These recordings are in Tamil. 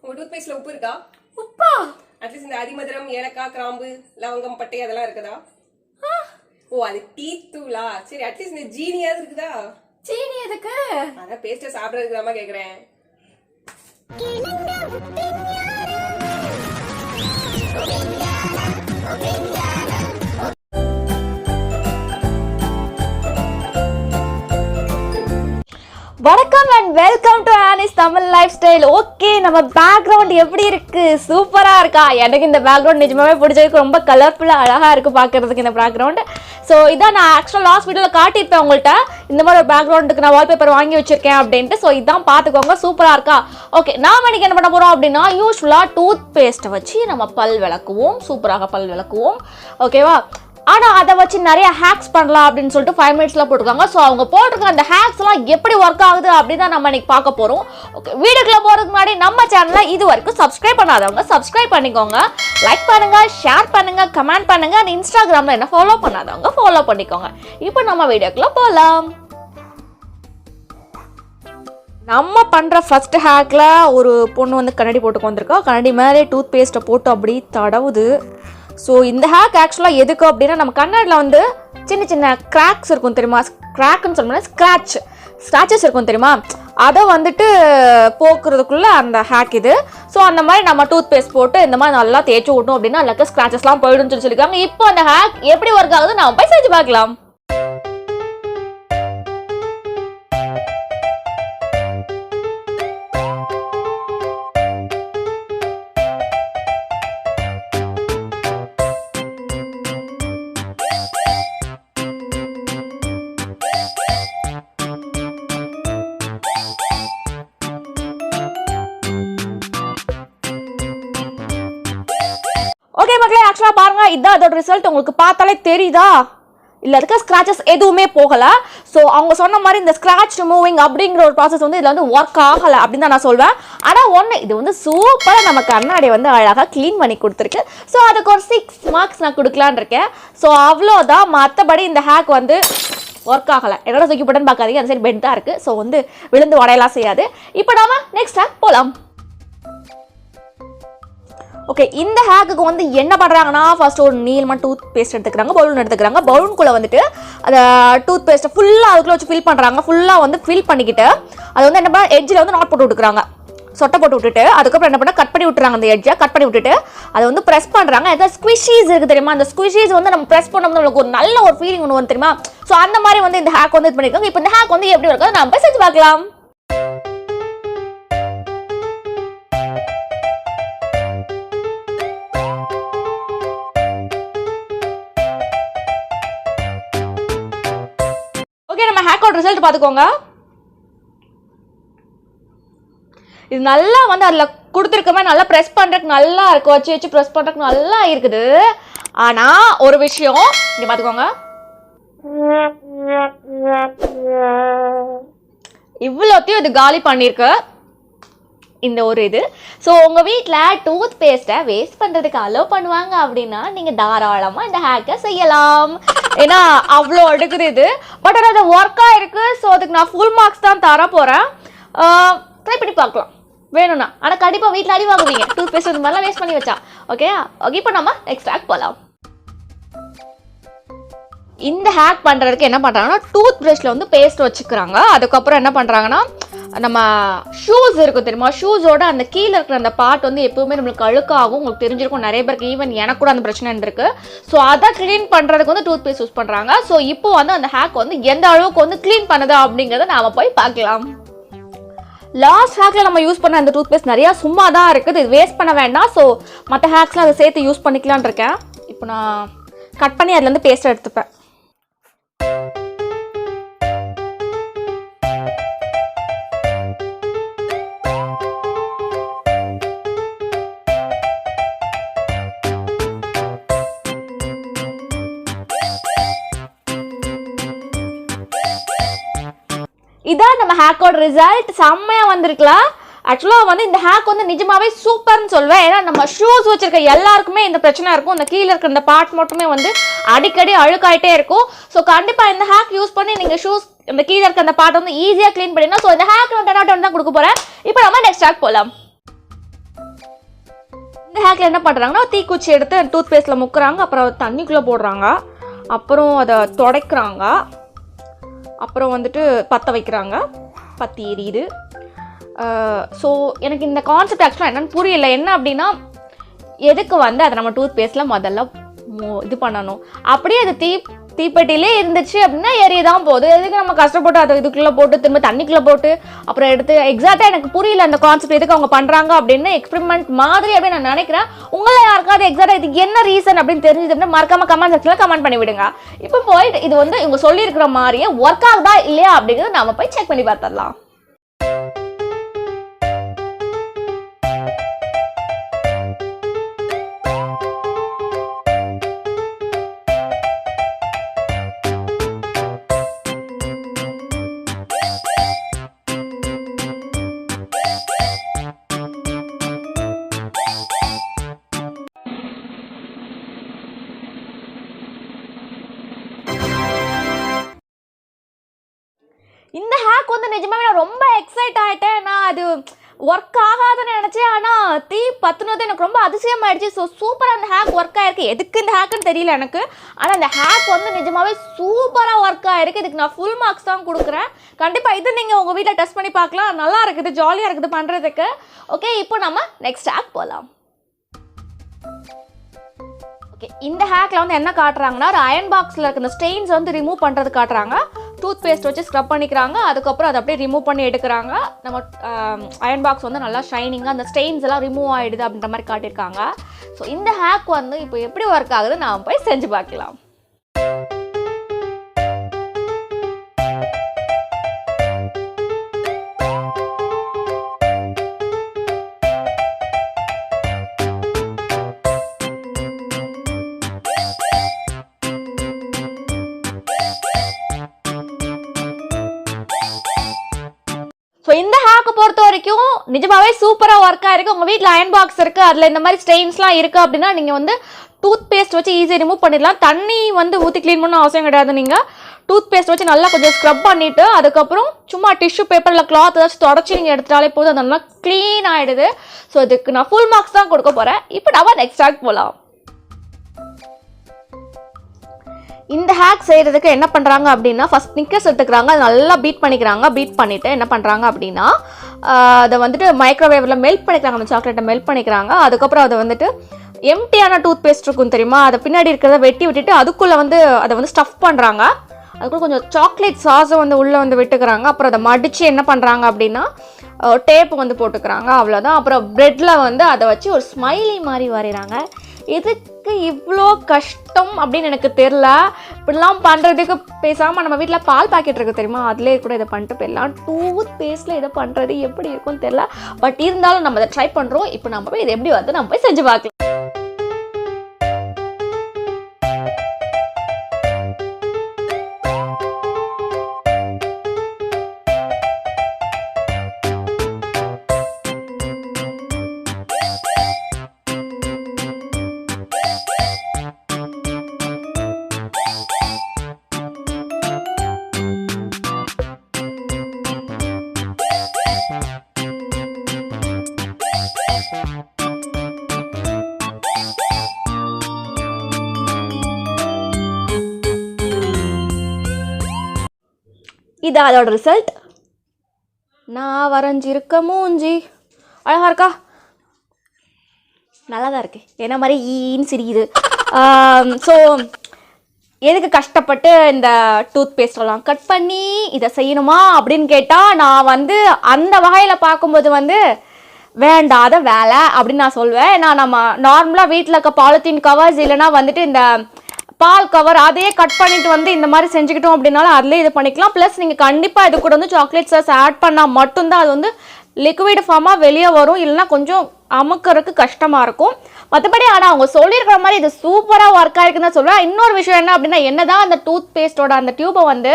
உங்க டூத் பேஸ்ட்ல உப்பு இருக்கா? உப்பா? அட்லீஸ்ட் இந்த அதிமதுரம், ஏலக்காய், கிராம்பு, லவங்கம், பட்டை அதெல்லாம் இருக்குதா? ஓ, அது டீ தூளா? சரி, அட்லீஸ்ட் இந்த ஜீனியாவது இருக்குதா? சீனி எதுக்கு? அதான் பேஸ்ட சாப்பிடறதுக்குதாமா கேக்குறேன். வணக்கம் and welcome to Annie's Tamil life style. Okay, நம்ம பேக்ரவுண்ட் எப்படி இருக்கு? சூப்பரா இருக்கா? எனக்கு இந்த பேக்ரவுண்ட் நிஜமாவே பிடிச்சிருக்கு. ரொம்ப கலர்ஃபுல்லா அழகா இருக்கு பார்க்கறதுக்கு இந்த பேக்ரவுண்ட். ஸோ இதான் நான் ஆக்சுவலாக லாஸ்ட் வீடியோவில் காட்டியிருப்பேன் உங்கள்கிட்ட. இந்த மாதிரி ஒரு பேக்ரவுண்டுக்கு நான் வால்பேப்பர் வாங்கி வச்சிருக்கேன் அப்படின்ட்டு. ஸோ இதான் பார்த்துக்கோங்க, சூப்பரா இருக்கா? ஓகே, நாம இன்னைக்கு என்ன பண்ண போறோம் அப்படின்னா, யூஸ்வலாக டூத் பேஸ்ட்டை வச்சு நம்ம பல் விளக்குவோம், சூப்பராக பல் விளக்குவோம். ஓகேவா? ஆனால் அதை வச்சு நிறைய ஹேக்ஸ் பண்ணலாம் அப்படின்னு சொல்லிட்டு 5 மினிட்ஸில் போட்டிருக்காங்க. ஸோ அவங்க போட்டிருக்க அந்த ஹேக்ஸ்லாம் எப்படி ஒர்க் ஆகுது அப்படின்னு தான் நம்ம இன்னைக்கு பார்க்க போகிறோம். ஓகே, வீடியோக்குள்ள போகிறதுக்கு முன்னாடி நம்ம சேனலை இது வரைக்கும் சப்ஸ்கிரைப் பண்ணாதவங்க சப்ஸ்கிரைப் பண்ணிக்கோங்க, லைக் பண்ணுங்க, ஷேர் பண்ணுங்க, கமெண்ட் பண்ணுங்க. அண்ட் இன்ஸ்டாகிராமில் என்ன ஃபாலோ பண்ணாதவங்க ஃபாலோ பண்ணிக்கோங்க. இப்போ நம்ம வீடியோக்குள்ள போகலாம். நம்ம பண்ணுற ஃபர்ஸ்ட் ஹேக்கில் ஒரு பொண்ணு வந்து கண்ணாடி போட்டு வந்திருக்கா. கண்ணாடி மேலே டூத் பேஸ்ட்டை போட்டு அப்படி தடவுது. ஸோ இந்த ஹேக் ஆக்சுவலாக எதுக்கு அப்படின்னா, நம்ம கண்ணாடியில் வந்து சின்ன சின்ன கிராக்ஸ் இருக்கும் தெரியுமா? கிராக்னு சொல்லணும்னா ஸ்க்ராச்சஸ் இருக்கும் தெரியுமா? அதை வந்துட்டு போக்குறதுக்குள்ள அந்த ஹேக் இது. ஸோ அந்த மாதிரி நம்ம டூத் பேஸ்ட் போட்டு இந்த மாதிரி நல்லா தேய்ச்சி விட்டோம் அப்படின்னா அதில் ஸ்க்ராச்சஸ்லாம் போயிடும்னு சொல்லியிருக்காங்க. இப்போ அந்த ஹேக் எப்படி ஒர்க் ஆகுது நம்ம போய் செஞ்சு பார்க்கலாம். ஓகே மக்களே, ஆக்சுவலாக பாருங்க, இதுதான் அதோட ரிசல்ட். உங்களுக்கு பார்த்தாலே தெரியுதா? இல்லை, இருக்க ஸ்க்ராச்சஸ் எதுவுமே போகலை. ஸோ அவங்க சொன்ன மாதிரி இந்த ஸ்க்ராட்ச் ரிமூவிங் அப்படிங்கிற ஒரு ப்ராசஸ் வந்து இதில் வந்து ஒர்க் ஆகலை அப்படின்னு தான் நான் சொல்வேன். ஆனால் ஒன்று, இது வந்து சூப்பராக நம்ம கண்ணாடியை வந்து அழகாக க்ளீன் பண்ணி கொடுத்துருக்கு. ஸோ அதுக்கு ஒரு 6 மார்க்ஸ் நான் கொடுக்கலான் இருக்கேன். ஸோ அவ்வளோதான். மற்றபடி இந்த ஹேக் வந்து ஒர்க் ஆகலை. என்னோட தூக்கி போட்டேன்னு பார்க்காதீங்க, அந்த சைடு பெட் தான் இருக்குது. ஸோ வந்து விழுந்து உடையெல்லாம் செய்யாது. இப்போ நாம நெக்ஸ்ட் ஹேக் போகலாம். ஓகே, இந்த ஹேக்குக்கு வந்து என்ன பண்ணுறாங்கன்னா, ஃபர்ஸ்ட் ஒரு நீளமாக டூத் பேஸ்ட் எடுத்துக்கிறாங்க, பலூன் எடுத்துக்கிறாங்க. பலூனுக்குள்ளே வந்துட்டு அந்த டூத் பேஸ்ட்டை ஃபுல்லாக அதுக்குள்ளே வச்சு ஃபில் பண்ணுறாங்க. ஃபுல்லாக வந்து ஃபில் பண்ணிக்கிட்டு அதை வந்து என்ன பண்ணால் எட்ஜில் வந்து நாட் போட்டு விட்டுக்கிறாங்க, சொட்டை போட்டு விட்டுட்டு அதுக்கப்புறம் என்ன பண்ணால் கட் பண்ணி விட்டுறாங்க. அந்த எட்ஜை கட் பண்ணி விட்டுட்டு அதை வந்து ப்ரெஸ் பண்ணுறாங்க. ஏதாவது ஸ்குவிஷீஸ் இருக்குது தெரியுமா? அந்த ஸ்குவிஷீஸ் வந்து நம்ம ப்ரெஸ் பண்ணும்போது நம்மளுக்கு ஒரு நல்ல ஒரு ஃபீலிங் ஒன்று வந்து தெரியுமா? ஸோ அந்த மாதிரி வந்து இந்த ஹேக் வந்து இது பண்ணியிருக்காங்க. இப்போ இந்த ஹேக் வந்து எப்படி இருக்காது நம்ம போய் செஞ்சு பார்க்கலாம். ஓகே, நம்ம ஹேக்கோட ரிசல்ட் பார்த்துக்கோங்க. இது நல்லா வந்து அதில் கொடுத்துருக்கமே நல்லா ப்ரெஸ் பண்ணுறதுக்கு நல்லா இருக்கு, வச்சு வச்சு ப்ரெஸ் பண்ணுறதுக்கு நல்லா இருக்குது. ஆனால் ஒரு விஷயம் இங்கே பார்த்துக்கோங்க, இவ்வளோத்தையும் இது காலி பண்ணியிருக்கு இந்த ஒரு இது. ஸோ உங்கள் வீட்டில் டூத் பேஸ்ட்டை வேஸ்ட் பண்ணுறதுக்கு அலோவ் பண்ணுவாங்க அப்படின்னா நீங்கள் தாராளமாக இந்த ஹேக்கை செய்யலாம். ஏன்னா அவ்வளோ எடுக்குது இது. பட் ஆனால் அது ஒர்க்காக இருக்குது. ஸோ அதுக்கு நான் ஃபுல் மார்க்ஸ் தான் தர போகிறேன். ட்ரை பண்ணி பார்க்கலாம் வேணும்னா. ஆனால் கண்டிப்பாக வீட்டில் அடி வாங்குவீங்க டூத் பேஸ்ட் இந்த மாதிரிலாம் வேஸ்ட் பண்ணி வச்சா. ஓகே ஓகே, இப்போ நம்ம நெக்ஸ்ட் ஹேக் போகலாம். இந்த ஹேக் பண்ணுறதுக்கு என்ன பண்ணுறாங்கன்னா, டூத் ப்ரஷில் வந்து பேஸ்ட் வச்சுக்கிறாங்க. அதுக்கப்புறம் என்ன பண்ணுறாங்கன்னா, நம்ம ஷூஸ் இருக்கும் தெரியுமா? ஷூஸோட அந்த கீழே இருக்கிற அந்த பார்ட் வந்து எப்பவுமே நம்மளுக்கு அழுக்காகும். உங்களுக்கு தெரிஞ்சிருக்கும் நிறைய பேருக்கு, ஈவன் எனக்கு கூட அந்த பிரச்சனை இருக்கு. ஸோ அதை க்ளீன் பண்ணுறதுக்கு வந்து டூத் பேஸ்ட் யூஸ் பண்ணுறாங்க. ஸோ இப்போ வந்து அந்த ஹேக் வந்து எந்த அளவுக்கு வந்து க்ளீன் பண்ணுது அப்படிங்கிறத நாம் போய் பார்க்கலாம். லாஸ்ட் ஹேக்கில் நம்ம யூஸ் பண்ண அந்த டூத் பேஸ்ட் நிறையா சும்மா தான் இருக்குது, இது வேஸ்ட் பண்ண வேண்டாம். ஸோ மற்ற ஹேக்ஸ்லாம் அதை சேர்த்து யூஸ் பண்ணிக்கலான் இருக்கேன். இப்போ நான் கட் பண்ணி அதுலேருந்து பேஸ்ட் எடுத்துப்பேன். இதான் நம்ம ஹேக்கோட ரிசல்ட். செம்மையாக வந்திருக்கலாம். ஆக்சுவலாக வந்து இந்த ஹேக் வந்து நிஜமாவே சூப்பர்னு சொல்வேன். ஏன்னா நம்ம ஷூஸ் வச்சிருக்க எல்லாருக்குமே இந்த பிரச்சனை இருக்கும். இந்த கீழே இருக்கிற இந்த பார்ட் மட்டுமே வந்து அடிக்கடி அழுக்காயிட்டே இருக்கும். ஸோ கண்டிப்பாக இந்த ஹேக் யூஸ் பண்ணி நீங்கள் ஷூஸ் இந்த கீழே இருக்க அந்த பார்ட் வந்து ஈஸியாக க்ளீன் பண்ணிடணும். ஸோ இந்த ஹேக் நான் 10 out of 10 தான் கொடுக்க போகிறேன். இப்போ நம்ம நெக்ஸ்ட் ஹேக் போகலாம். இந்த ஹேக்கில் என்ன பண்ணுறாங்கன்னா தீக்குச்சி எடுத்து டூத் பேஸ்ட்டில் முக்குறாங்க, அப்புறம் தண்ணிக்குள்ளே போடுறாங்க, அப்புறம் அதை துடைக்கிறாங்க, அப்புறம் வந்துட்டு பற்ற வைக்கிறாங்க, பற்றி எரியுது. ஸோ எனக்கு இந்த கான்செப்ட் ஆக்சுவலாக என்னென்னு புரியல. என்ன அப்படின்னா எதுக்கு வந்து அதை நம்ம டூத் பேஸ்ட்டில் முதல்ல இது பண்ணணும், அப்படியே அது தீப்பெட்டிலே இருந்துச்சு அப்படின்னா எரியதான் போகுது. எதுக்கு நம்ம கஷ்டப்பட்டு அதை இதுக்குள்ளே போட்டு திரும்ப தண்ணிக்குள்ளே போட்டு அப்புறம் எடுத்து எக்ஸாக்டாக எனக்கு புரியல அந்த கான்செப்ட் எதுக்கு அவங்க பண்ணுறாங்க அப்படின்னு. எக்ஸ்பெரிமெண்ட் மாதிரி அப்படின்னு நான் நினைக்கிறேன். உங்களை யாருக்காவது எக்ஸாக்டாக இதுக்கு என்ன ரீசன் அப்படின்னு தெரிஞ்சது அப்படின்னா மறக்காம கமெண்ட் செக்ஷனில் கமெண்ட் பண்ணி விடுங்க. இப்போ போயிட்டு இது வந்து இவங்க சொல்லியிருக்கிற மாதிரியே ஒர்க் ஆகுதா இல்லையா அப்படிங்கிறது நம்ம போய் செக் பண்ணி பார்த்துடலாம். இந்த ஹேக் வந்து நிஜமாவே நான் ரொம்ப எக்ஸைட் ஆகிட்டேன். நான் அது ஒர்க் ஆகாதுன்னு நினச்சேன், ஆனால் தீ பற்றினது எனக்கு ரொம்ப அதிசயமாயிடுச்சு. ஸோ சூப்பராக அந்த ஹேக் ஒர்க் ஆகிருக்கு. எதுக்கு இந்த ஹேக்குன்னு தெரியல எனக்கு, ஆனால் இந்த ஹேக் வந்து நிஜமாவே சூப்பராக ஒர்க் ஆகிருக்கு. இதுக்கு நான் ஃபுல் மார்க்ஸ் தான் கொடுக்குறேன். கண்டிப்பாக இது நீங்கள் உங்கள் வீட்டில் டெஸ்ட் பண்ணி பார்க்கலாம். நல்லா இருக்குது, ஜாலியாக இருக்குது பண்ணுறதுக்கு. ஓகே, இப்போ நம்ம நெக்ஸ்ட் ஹேக் போகலாம். ஓகே, இந்த ஹேக்கில் வந்து என்ன காட்டுறாங்கன்னா ஒரு அயன் பாக்ஸில் இருக்கிற ஸ்டெயின்ஸ் வந்து ரிமூவ் பண்ணுறது காட்டுறாங்க. டூத் பேஸ்ட் வச்சு ஸ்க்ரப் பண்ணிக்கிறாங்க, அதுக்கப்புறம் அதை அப்படியே ரிமூவ் பண்ணி எடுக்கிறாங்க. நம்ம அயன் பாக்ஸ் வந்து நல்லா ஷைனிங்காக அந்த ஸ்டெயின்ஸ் எல்லாம் ரிமூவ் ஆகிடுது அப்படின்ற மாதிரி காட்டியிருக்காங்க. ஸோ இந்த ஹேக் வந்து இப்போ எப்படி ஒர்க் ஆகுது நாம் போய் செஞ்சு பார்க்கலாம். ஸோ இந்த ஹேக்கை பொறுத்த வரைக்கும் நிஜமாவே சூப்பராக ஒர்க் ஆகிருக்கு. உங்கள் வீட்டில் அயன் பாக்ஸ் இருக்குது, அதில் இந்த மாதிரி ஸ்டெயின்ஸ்லாம் இருக்குது அப்படின்னா நீங்கள் வந்து டூத் பேஸ்ட் வச்சு ஈஸியாக ரிமூவ் பண்ணிடலாம். தண்ணி வந்து ஊற்றி க்ளீன் பண்ண அவசியம் கிடையாது. நீங்கள் டூத் பேஸ்ட் வச்சு நல்லா கொஞ்சம் ஸ்க்ரப் பண்ணிவிட்டு அதுக்கப்புறம் சும்மா டிஷ்யூ பேப்பரில் கிளாத் ஏதாச்சும் தொடச்சி நீங்கள் எடுத்துட்டாலே போதும், அது நல்லா க்ளீன் ஆகிடுது. ஸோ இதுக்கு நான் ஃபுல் மார்க்ஸ் தான் கொடுக்க போகிறேன். இப்போ நம்ம நெக்ஸ்ட் ஹேக் போகலாம். இந்த ஹேக் செய்கிறதுக்கு என்ன பண்ணுறாங்க அப்படின்னா ஃபஸ்ட் ஸ்னிக்கர்ஸ் எடுத்துக்கிறாங்க, அது நல்லா பீட் பண்ணிக்கிறாங்க. பீட் பண்ணிவிட்டு என்ன பண்ணுறாங்க அப்படின்னா அதை வந்துட்டு மைக்ரோவேவில் மெல்ட் பண்ணிக்கிறாங்க. அந்த சாக்லேட்டை மெல்ட் பண்ணிக்கிறாங்க. அதுக்கப்புறம் அதை வந்துட்டு எம்டியான டூத் பேஸ்ட் இருக்கும் தெரியுமா, அதை பின்னாடி இருக்கிறத வெட்டி விட்டுட்டு அதுக்குள்ளே வந்து அதை வந்து ஸ்டஃப் பண்ணுறாங்க. அதுக்குள்ள கொஞ்சம் சாக்லேட் சாஸை வந்து உள்ளே வந்து விட்டுக்கிறாங்க. அப்புறம் அதை மடித்து என்ன பண்ணுறாங்க அப்படின்னா டேப் வந்து போட்டுக்கிறாங்க, அவ்வளோதான். அப்புறம் ப்ரெட்டில் வந்து அதை வச்சு ஒரு ஸ்மைலி மாதிரி வரைகிறாங்க. எதுக்கு இவ்வளோ கஷ்டம் அப்படின்னு எனக்கு தெரில. இப்படிலாம் பண்ணுறதுக்கு பேசாமல் நம்ம வீட்டில் பால் பாக்கெட் இருக்குது தெரியுமா, அதிலே கூட இதை பண்ணிட்டு போயிடலாம். டூத் பேஸ்ட்டில் இதை பண்ணுறது எப்படி இருக்கும்னு தெரில. பட் இருந்தாலும் நம்ம அதை ட்ரை பண்ணுறோம். இப்போ நம்ம போய் இது எப்படி வந்து நம்ம போய் செஞ்சு பார்க்கலாம். இது அதோட ரிசல்ட். நான் வரைஞ்சிருக்க மூஞ்சி அழகா இருக்கா? நல்லா தான் இருக்கு, என்ன மாதிரி ஈன்னு சிரிக்குது. ஸோ எதுக்கு கஷ்டப்பட்டு இந்த டூத் பேஸ்டெல்லாம் கட் பண்ணி இதை செய்யணுமா அப்படின்னு கேட்டால், நான் வந்து அந்த வகையில் பார்க்கும்போது வந்து வேண்டாத வேலை அப்படின்னு நான் சொல்வேன். நான் நம்ம நார்மலாக வீட்டில் இருக்க பாலித்தீன் கவர்ஸ் இல்லைனா வந்துட்டு இந்த பால் கவர் அதையே கட் பண்ணிட்டு வந்து இந்த மாதிரி செஞ்சுக்கிட்டோம் அப்படின்னாலும் அதிலே இது பண்ணிக்கலாம். ப்ளஸ் நீங்கள் கண்டிப்பாக இது கூட வந்து சாக்லேட் சாஸ் ஆட் பண்ணால் மட்டும்தான் அது வந்து லிக்விட் ஃபார்மாக வெளியே வரும், இல்லைனா கொஞ்சம் அமுக்கிறதுக்கு கஷ்டமாக இருக்கும். மற்றபடி ஆனால் அவங்க சொல்லியிருக்கிற மாதிரி இது சூப்பராக ஒர்க் ஆகிருக்குன்னு தான் சொல்லுவேன். இன்னொரு விஷயம் என்ன அப்படின்னா, என்னதான் அந்த டூத் பேஸ்ட்டோட அந்த டியூபை வந்து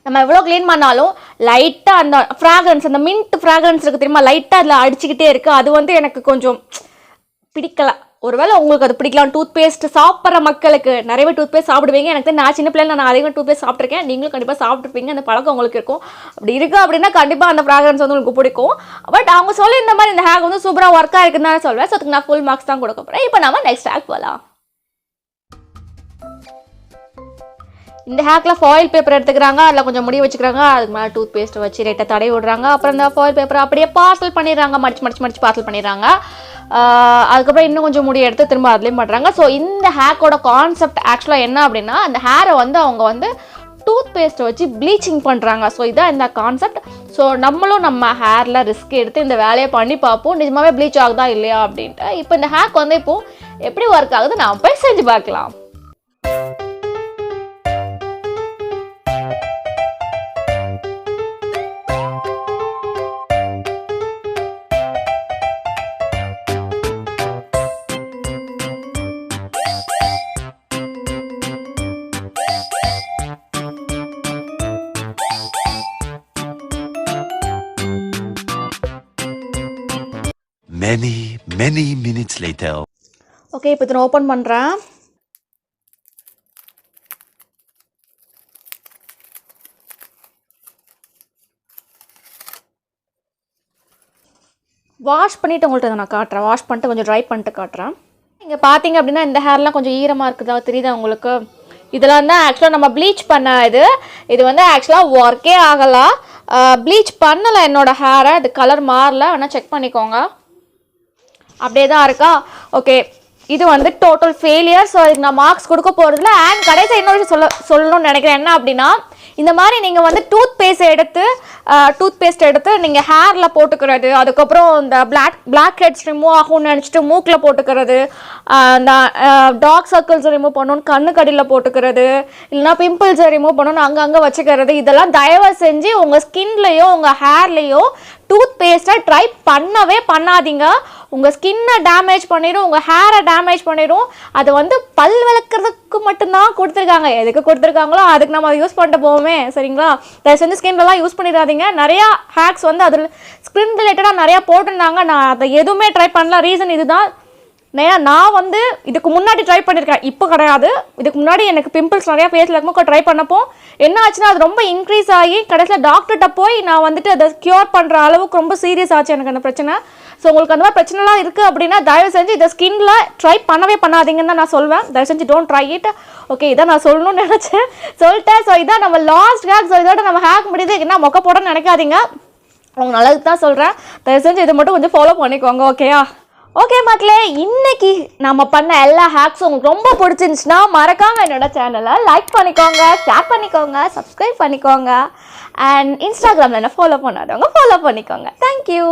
நம்ம எவ்வளோ க்ளீன் பண்ணாலும் லைட்டாக அந்த ஃப்ராக்ரன்ஸ், அந்த மின்ட் ஃப்ராக்ரன்ஸ் இருக்குது தெரியுமா, லைட்டாக அதில் அடிச்சுக்கிட்டே இருக்குது. அது வந்து எனக்கு கொஞ்சம் பிடிக்கலை. ஒருவேளை உங்களுக்கு அது பிடிக்கலாம். டூத் பேஸ்ட் சாப்பிட்ற மக்களுக்கு நிறையவே டூத் பேஸ்ட் சாப்பிடுவீங்க. எனக்கு நான் சின்ன பிள்ளைல நான் அதிகமாக டூத் பேஸ்ட் சாப்பிட்ருக்கேன். நீங்களும் கண்டிப்பாக சாப்பிட்ருப்பீங்க. அந்த பழக்கம் உங்களுக்கு இருக்கும். அப்படி இருக்குது அப்படின்னா கண்டிப்பாக அந்த ஃப்ராக்ரன்ஸ் வந்து உங்களுக்கு பிடிக்கும். பட் அவங்க சொல்லி இந்த மாதிரி இந்த ஹேக் வந்து சூப்பராக ஒர்க் ஆகிருக்குன்னு தான் சொல்வேன். ஸோ அதுக்கு நான் ஃபுல் மார்க்ஸ் தான் கொடுக்க போகிறேன். இப்போ நம்ம நெக்ஸ்ட் ஹேக் போகலாம். இந்த ஹேக்கில் ஃபாயில் பேப்பர் எடுத்துக்கிறாங்க, அதில் கொஞ்சம் முடி வச்சுக்கிறாங்க, அதுக்கு மேலே டூத் பேஸ்ட்டை வச்சு லைட்டாக தடவி விடுறாங்க. அப்புறம் இந்த ஃபாயில் பேப்பரை அப்படியே பார்சல் பண்ணிடுறாங்க, மடிச்சு பார்சல் பண்ணிடுறாங்க. அதுக்கப்புறம் இன்னும் கொஞ்சம் முடி எடுத்து திரும்ப அதுலேயும் பண்ணுறாங்க. ஸோ இந்த ஹேக்கோட கான்செப்ட் ஆக்சுவலாக என்ன அப்படின்னா, அந்த ஹேரை வந்து அவங்க வந்து டூத் பேஸ்ட்டை வச்சு ப்ளீச்சிங் பண்ணுறாங்க. ஸோ இதான் இந்த கான்செப்ட். ஸோ நம்மளும் நம்ம ஹேரில் ரிஸ்க் எடுத்து இந்த வேலையை பண்ணி பார்ப்போம், நிஜமாவே ப்ளீச் ஆகுதா இல்லையா அப்படின்ட்டு. இப்போ இந்த ஹேக் வந்து இப்போது எப்படி ஒர்க் ஆகுது நான் போய் செஞ்சு பார்க்கலாம். Many minutes later. ஓகே, இப்போ நான் ஓப்பன் பண்ணுறேன். வாஷ் பண்ணிவிட்டு உங்கள்கிட்ட நான் காட்டுறேன். வாஷ் பண்ணிட்டு கொஞ்சம் ட்ரை பண்ணிட்டு காட்டுறேன். இங்கே பார்த்தீங்க அப்படின்னா இந்த ஹேர்லாம் கொஞ்சம் ஈரமாக இருக்குதா தெரியுதா உங்களுக்கு? இதெல்லாம் தான் ஆக்சுவலாக நம்ம ப்ளீச் பண்ண இது வந்து ஆக்சுவலாக ஒர்க்கே ஆகலாம். ப்ளீச் பண்ணலை என்னோடய ஹேரை, அது கலர் மாறல. வேணால் செக் பண்ணிக்கோங்க. அப்படியே தான் இருக்கா? ஓகே, இது வந்து டோட்டல் ஃபெயிலியர். ஸோ இதுக்கு நான் மார்க்ஸ் கொடுக்க போகிறதில்ல. அண்ட் கடைசி இன்னொரு விஷயம் சொல்லணும்னு நினைக்கிறேன். என்ன அப்படின்னா, இந்த மாதிரி நீங்கள் வந்து டூத் பேஸ்ட் எடுத்து நீங்கள் ஹேரில் போட்டுக்கிறது, அதுக்கப்புறம் இந்த பிளாக் ஹெட்ஸ் ரிமூவ் ஆகும்னு நினச்சிட்டு மூக்கில் போட்டுக்கிறது, இந்த டார்க் சர்க்கிள்ஸ் ரிமூவ் பண்ணணும்னு கண்ணுக்கடியில் போட்டுக்கிறது, இல்லைனா பிம்பிள்ஸை ரிமூவ் பண்ணணும்னு அங்கங்கே வச்சுக்கிறது, இதெல்லாம் தயவு செஞ்சு உங்கள் ஸ்கின்லேயோ உங்கள் ஹேர்லேயோ டூத் பேஸ்ட்டை ட்ரை பண்ணவே பண்ணாதீங்க. உங்கள் ஸ்கின்னை டேமேஜ் பண்ணிடும், உங்கள் ஹேரை டேமேஜ் பண்ணிடும். அது வந்து பல் விளக்குறதுக்கு மட்டும்தான் கொடுத்துருக்காங்க. எதுக்கு கொடுத்துருக்காங்களோ அதுக்கு நம்ம அதை யூஸ் பண்ணிட்டு போவோமே, சரிங்களா? தயவு செஞ்சு ஸ்கின்லலாம் யூஸ் பண்ணிடாதீங்க. நிறையா ஹேக்ஸ் வந்து அதில் ஸ்கின் ரிலேட்டடாக நிறையா போட்டிருந்தாங்க. நான் அதை எதுவுமே ட்ரை பண்ணல. ரீசன் இதுதான். நான் வந்து இதுக்கு முன்னாடி ட்ரை பண்ணியிருக்கேன், இப்போ கிடையாது. இதுக்கு முன்னாடி எனக்கு பிம்பிள்ஸ் நிறையா ஃபேஸில் இருக்கும்போது ட்ரை பண்ணப்போ என்ன ஆச்சுன்னா, அது ரொம்ப இன்க்ரீஸ் ஆகி கடைசியில் டாக்டர்கிட்ட போய் நான் வந்துட்டு அதை க்யூர் பண்ணுற அளவுக்கு ரொம்ப சீரியஸ் ஆச்சு எனக்கு அந்த பிரச்சனை. ஸோ உங்களுக்கு அந்த மாதிரி பிரச்சனைலாம் இருக்குது அப்படின்னா தயவு செஞ்சு இதை ஸ்கின்ல ட்ரை பண்ணவே பண்ணாதீங்கன்னு தான் நான் சொல்வேன். தயவு செஞ்சு டோன்ட் ட்ரை இட். ஓகே, இதான் நான் சொல்லணும்னு நினச்சேன், சொல்லிட்டேன். ஸோ இதான் நம்ம லாஸ்ட் ஹேக். ஸோ இதோட நம்ம ஹேக் முடியுது. என்ன மொக்க போடணும்னு நினைக்காதீங்க, உங்களுக்கு நல்லதுக்கு தான் சொல்கிறேன். தயவு செஞ்சு இதை மட்டும் கொஞ்சம் ஃபாலோ பண்ணிக்கோங்க. ஓகேயா? ஓகே மக்களே, இன்னைக்கு நம்ம பண்ண எல்லா ஹேக்ஸும் உங்களுக்கு ரொம்ப பிடிச்சிருந்துச்சுன்னா மறக்காமல் என்னோட சேனலை லைக் பண்ணிக்கோங்க, ஷேர் பண்ணிக்கோங்க, சப்ஸ்கிரைப் பண்ணிக்கோங்க. அண்ட் இன்ஸ்டாகிராமில் என்ன ஃபாலோ பண்ணாதவங்க ஃபாலோ பண்ணிக்கோங்க. தேங்க்யூ.